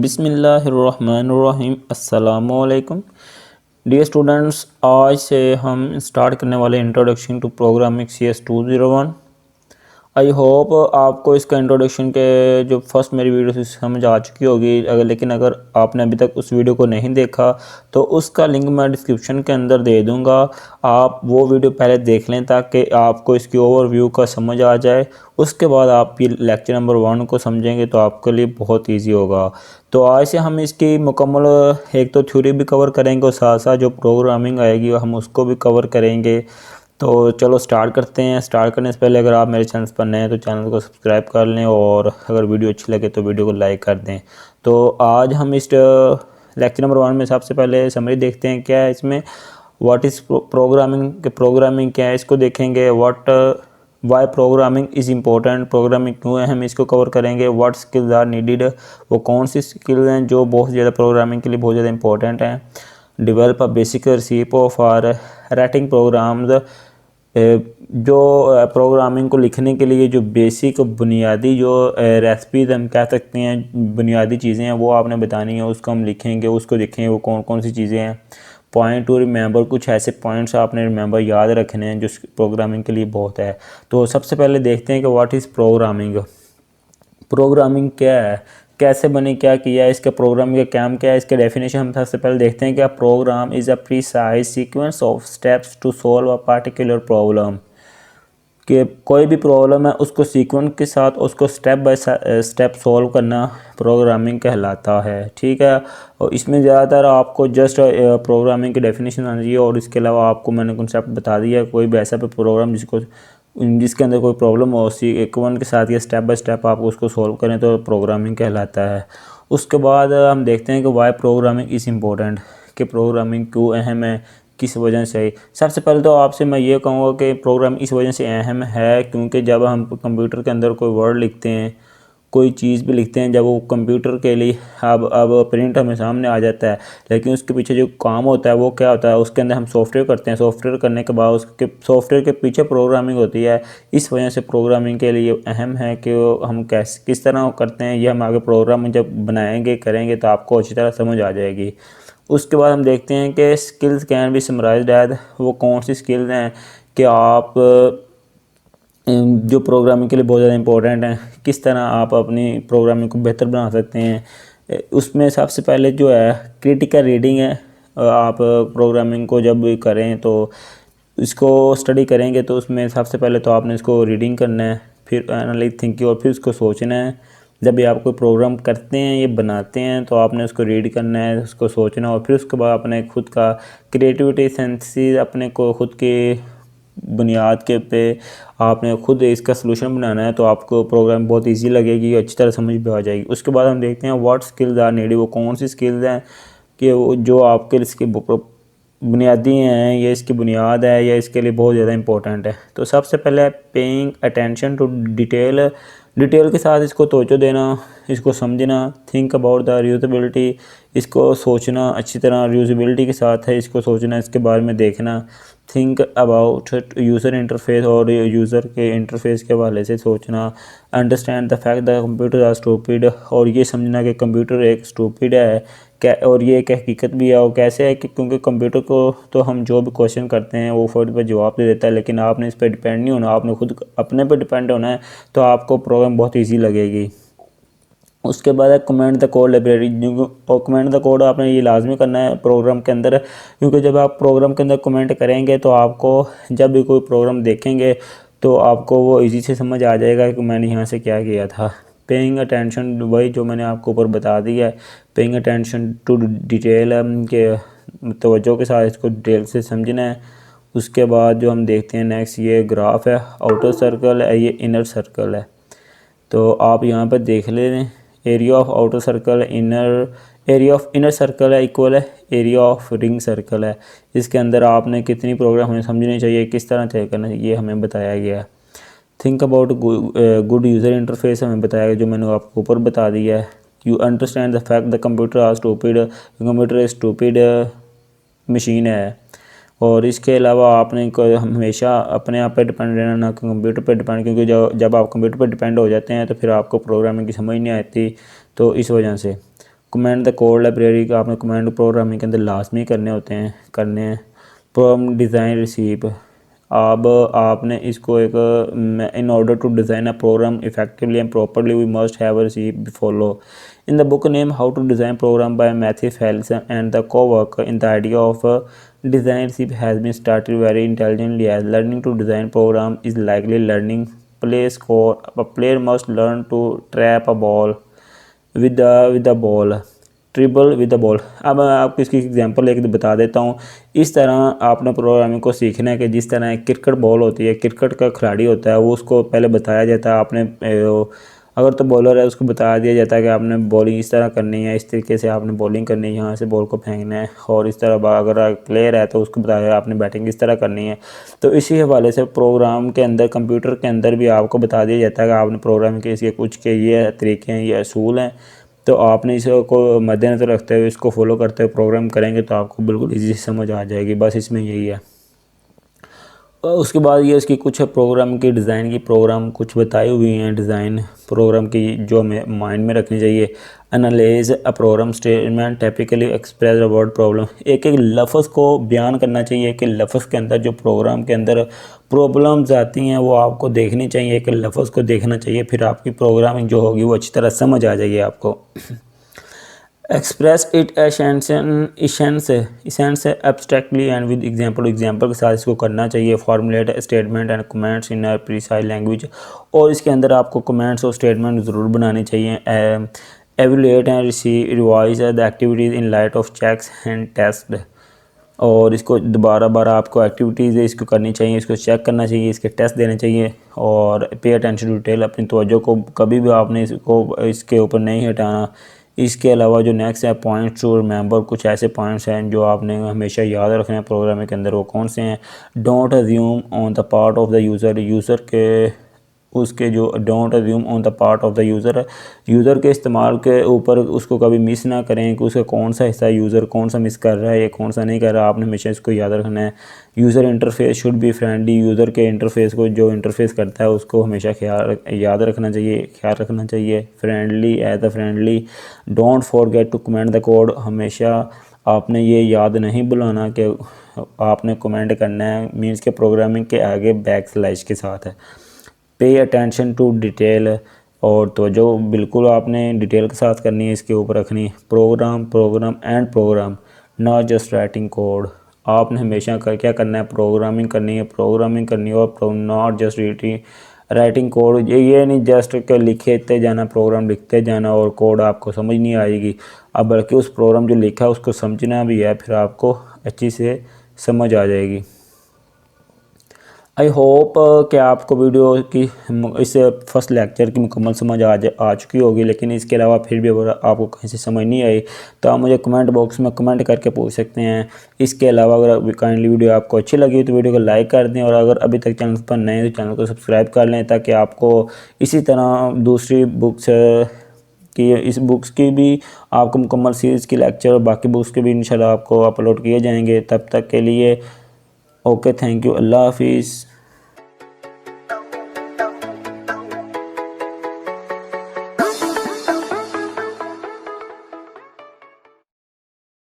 बिस्मिल्लाहिर्रहमानिर्रहीम अस्सलामुअलैकुम dear students. आज से हम स्टार्ट करने वाले introduction to programming CS 201। I hope आपको इसका इंट्रोडक्शन के जो फर्स्ट मेरी वीडियो से समझ आ चुकी होगी। लेकिन अगर आपने अभी तक उस वीडियो को नहीं देखा तो उसका लिंक मैं डिस्क्रिप्शन के अंदर दे दूंगा। आप वो वीडियो पहले देख लें ताकि आपको इसकी ओवरव्यू का समझ आ जाए। उसके बाद आप ये लेक्चर नंबर 1 को समझेंगे तो आपके लिए बहुत ईजी होगा। तो आज से हम इसकी मुकम्मल एक तो थ्योरी भी कवर करेंगे और साथ साथ जो प्रोग्रामिंग आएगी हम उसको भी कवर करेंगे। तो चलो स्टार्ट करते हैं। स्टार्ट करने से पहले अगर आप मेरे चैनल पर नए हैं तो चैनल को सब्सक्राइब कर लें और अगर वीडियो अच्छी लगे तो वीडियो को लाइक कर दें। तो आज हम इस लेक्चर नंबर 1 में सबसे पहले समरी देखते हैं क्या है इसमें। व्हाट इज़ प्रोग्रामिंग क्या है इसको देखेंगे। Why programming is important, programming क्यों है हम इसको कवर करेंगे। व्हाट स्किल्स आर नीडेड, वो कौन सी स्किल्स हैं जो बहुत ज़्यादा प्रोग्रामिंग के लिए बहुत ज़्यादा इंपॉर्टेंट हैं। Develop a basic recipe for writing programs, जो प्रोग्रामिंग को लिखने के लिए जो बेसिक बुनियादी जो रेसिपीज हम कह सकते हैं बुनियादी चीज़ें हैं वो आपने बतानी है। उसको हम लिखेंगे, उसको देखेंगे वो कौन कौन सी चीज़ें हैं। पॉइंट टू रिमेंबर, कुछ ऐसे पॉइंट्स आपने रिमेंबर याद रखने हैं जो प्रोग्रामिंग के लिए बहुत है। तो सबसे पहले देखते हैं कि व्हाट इज़ प्रोग्रामिंग। प्रोग्रामिंग क्या है, कैसे बने, क्या किया है, इसका प्रोग्रामिंग का काम क्या है, इसके डेफिनेशन हम सबसे पहले देखते हैं। क्या program is a precise sequence of steps to solve a particular problem. कि कोई भी प्रॉब्लम है उसको सीक्वेंस के साथ उसको स्टेप बाय स्टेप सॉल्व करना प्रोग्रामिंग कहलाता है। ठीक है, और इसमें ज़्यादातर आपको जस्ट प्रोग्रामिंग की डेफिनेशन आनी चाहिए और इसके अलावा आपको मैंने कॉन्सेप्ट बता दिया। कोई भी ऐसा प्रोग्राम जिसके अंदर कोई प्रॉब्लम हो सीक्वेंस के साथ या स्टेप बाय स्टेप आप उसको सॉल्व करें तो प्रोग्रामिंग कहलाता है। उसके बाद हम देखते हैं कि वाई प्रोग्रामिंग इज़ इम्पोर्टेंट, कि प्रोग्रामिंग क्यों अहम है, किस वजह से। सबसे पहले तो आपसे मैं ये कहूँगा कि प्रोग्राम इस वजह से अहम है क्योंकि जब हम कंप्यूटर के अंदर कोई वर्ड लिखते हैं, कोई चीज़ भी लिखते हैं, जब वो कंप्यूटर के लिए अब प्रिंट हमें सामने आ जाता है, लेकिन उसके पीछे जो काम होता है वो क्या होता है, उसके अंदर हम सॉफ्टवेयर करते हैं। सॉफ्टवेयर करने के बाद उसके सॉफ्टवेयर के पीछे प्रोग्रामिंग होती है। इस वजह से प्रोग्रामिंग के लिए अहम है कि हम किस तरह करते हैं। ये हम आगे प्रोग्राम जब बनाएंगे करेंगे तो आपको अच्छी तरह समझ आ जाएगी। उसके बाद हम देखते हैं कि skills can be summarised as, वो कौन सी स्किल्स हैं कि आप जो प्रोग्रामिंग के लिए बहुत ज़्यादा इंपॉर्टेंट हैं, किस तरह आप अपनी प्रोग्रामिंग को बेहतर बना सकते हैं। उसमें सबसे पहले जो है क्रिटिकल रीडिंग है। आप प्रोग्रामिंग को जब करें तो इसको स्टडी करेंगे तो उसमें सबसे पहले तो आपने इसको रीडिंग करना है, फिर एनालिटिक थिंकिंग और फिर उसको सोचना है। जब भी आप कोई प्रोग्राम करते हैं, ये बनाते हैं, तो आपने उसको रीड करना है, उसको सोचना और फिर उसके बाद अपने खुद का क्रिएटिविटी सेंसेस अपने को खुद के बुनियाद के पे आपने खुद इसका सलूशन बनाना है। तो आपको प्रोग्राम बहुत इजी लगेगी, अच्छी तरह समझ भी आ जाएगी। उसके बाद हम देखते हैं व्हाट स्किल्स आर नीडेड, वो कौन सी स्किल्स हैं कि वो जो आपके इसके बुनियादी हैं, ये इसकी बुनियाद है या इसके लिए बहुत ज़्यादा इंपॉर्टेंट है। तो सबसे पहले paying attention to detail, detail के साथ इसको तवज्जो देना, इसको समझना। थिंक अबाउट द यूज़ेबिलिटी, इसको सोचना अच्छी तरह, यूज़ेबिलिटी के साथ है इसको सोचना, इसके बारे में देखना। थिंक अबाउट यूज़र इंटरफेस, और यूज़र के इंटरफेस के हवाले से सोचना। Understand the fact the computer are stupid, और ये समझना कि कंप्यूटर एक स्टूपिड है क्या, और ये एक हकीकत भी है। और कैसे है कि क्योंकि कंप्यूटर को तो हम जो भी क्वेश्चन करते हैं वो फट पर जवाब दे देता है, लेकिन आपने इस पर डिपेंड नहीं होना, आपने खुद अपने पर डिपेंड होना है। तो आपको प्रोग्राम बहुत ईजी लगेगी। उसके बाद है कमेंट द कोड लाइब्रेरी, और कमेंट द कोड आपने ये लाजमी करना है प्रोग्राम के अंदर, क्योंकि जब आप प्रोग्राम के अंदर कमेंट करेंगे तो आपको जब भी कोई प्रोग्राम देखेंगे तो आपको वो इजी से समझ आ जाएगा कि मैंने यहाँ से क्या किया था। पेइंग अटेंशन, वही जो मैंने आपको ऊपर बता दिया है, पेइंग अटेंशन टू डिटेल के तवज्जो के साथ इसको डिटेल से समझना है। उसके बाद जो हम देखते हैं नेक्स्ट, ये ग्राफ है, आउटर सर्कल है, ये इनर सर्कल है। तो आप यहाँ पर देख लें, area of outer circle area of inner circle है इक्वल है एरिया ऑफ रिंग सर्कल है। इसके अंदर आपने कितनी प्रोग्राम हमें समझनी चाहिए, किस तरह तय करना चाहिए, ये हमें बताया गया है। Think about good user interface हमें बताया गया, जो मैंने आपको ऊपर बता दिया है। You understand the fact the computer are stupid, computer stupid machine है। और इसके अलावा आपने हमेशा अपने आप पे डिपेंड रहना, ना कंप्यूटर पे डिपेंड, क्योंकि जब आप कंप्यूटर पे डिपेंड हो जाते हैं तो फिर आपको प्रोग्रामिंग की समझ नहीं आती। तो इस वजह से कमांड द कोड लाइब्रेरी का आपने कमांड प्रोग्रामिंग के अंदर लाजमी करने हैं प्रोग्राम डिज़ाइन रिसीव। अब आपने इसको एक in order to design a program effectively and properly we must have receive follow in the book name how to design program by Matthew Felleisen and the co-worker in the idea of design recipe has been started very intelligently as learning to design program is likely learning play score. A player must learn to trap a ball with the ball dribble with the ball. अब मैं आपको इसकी example एक बता देता हूँ। इस तरह आपने प्रोग्रामिंग को सीखना है कि जिस तरह एक क्रिकेट बॉल होती है, क्रिकेट का खिलाड़ी होता है, वो उसको पहले बताया जाता है। आपने अगर तो बॉलर है उसको बता दिया जाता है कि आपने बॉलिंग इस तरह करनी है, इस तरीके से आपने बॉलिंग करनी है, यहाँ से बॉल को फेंकना है, और इस तरह अगर प्लेयर है तो उसको बताया आपने बैटिंग इस तरह करनी है। तो इसी हवाले से प्रोग्राम के अंदर, कंप्यूटर के अंदर भी आपको बता दिया जाता है कि आपने प्रोग्रामिंग के इसके कुछ के ये तरीके हैं, ये असूल हैं। तो आपने इसको मद्देनज़र रखते हुए इसको फॉलो करते हुए प्रोग्राम करेंगे तो आपको बिल्कुल इजी समझ आ जाएगी। बस इसमें यही है। उसके बाद ये इसकी कुछ प्रोग्राम की डिज़ाइन की प्रोग्राम कुछ बताई हुई हैं डिज़ाइन प्रोग्राम की जो हमें माइंड में रखनी चाहिए। Analyse a program statement typically express a word problem. एक एक लफ्ज़ को बयान करना चाहिए कि लफ्ज़ के अंदर जो प्रोग्राम के अंदर प्रॉब्लम्स आती हैं वो आपको देखनी चाहिए, एक लफ्ज़ को देखना चाहिए, फिर आपकी प्रोग्रामिंग जो होगी वो अच्छी तरह समझ आ जाएगी आपको। Express it essence abstractly and with example के साथ इसको करना चाहिए। Formulate statement and comments in precise language, और इसके अंदर आपको कमेंट्स और स्टेटमेंट ज़रूर बनाने चाहिए। Evaluate and revise the activities in light of checks and test, और इसको दोबारा आपको एक्टिविटीज़ इसको करनी चाहिए, इसको चेक करना चाहिए, इसके टेस्ट देने चाहिए। और पे अटेंशन टू डिटेल, अपनी तवज्जो को कभी भी आपने इसके ऊपर नहीं हटाना। इसके अलावा जो नेक्स्ट है पॉइंट्स टू रिमेंबर, कुछ ऐसे पॉइंट्स हैं जो आपने हमेशा याद रखना है प्रोग्रामिंग के अंदर। वो कौन से हैं? Don't assume on the part of the user के उसके जो don't assume on the part of the user के इस्तेमाल के ऊपर उसको कभी मिस ना करें कि उसका कौन सा हिस्सा यूज़र कौन सा मिस कर रहा है या कौन सा नहीं कर रहा। आपने हमेशा इसको याद रखना है। User interface should be friendly, user के इंटरफेस को जो इंटरफेस करता है उसको हमेशा याद रखना चाहिए, ख्याल रखना चाहिए। Friendly as the friendly. Don't forget to comment the code, हमेशा आपने ये याद नहीं भुलाना कि आपने कमेंट करना है, मीन्स के प्रोग्रामिंग के आगे बैक स्लैश के साथ है। पे अटेंशन टू डिटेल, और तो जो बिल्कुल आपने डिटेल के साथ करनी है, इसके ऊपर रखनी। Program not just writing code, आपने हमेशा क्या करना है? प्रोग्रामिंग करनी है और नॉट जस्ट राइटिंग कोड। ये नहीं जस्ट के लिखते जाना, प्रोग्राम लिखते जाना और कोड आपको समझ नहीं आएगी। अब बल्कि उस प्रोग्राम जो लिखा है उसको समझना भी है, फिर आपको अच्छी से समझ आ जाएगी। आई होप कि आपको वीडियो की इस फर्स्ट लेक्चर की मुकम्मल समझ आ चुकी होगी, लेकिन इसके अलावा फिर भी अगर आपको कहीं से समझ नहीं आई तो आप मुझे कमेंट बॉक्स में कमेंट करके पूछ सकते हैं। इसके अलावा अगर काइंडली वीडियो आपको अच्छी लगी तो वीडियो को लाइक कर दें, और अगर अभी तक चैनल पर नए हैं तो चैनल को सब्सक्राइब कर लें, ताकि आपको इसी तरह दूसरी बुक्स कि इस बुक्स की भी आपको मुकम्मल सीरीज़ की लेक्चर और बाकी बुक्स के भी इंशाल्लाह आपको अपलोड किए जाएंगे। तब तक के लिए ओके, थैंक यू, अल्लाह हाफिज़।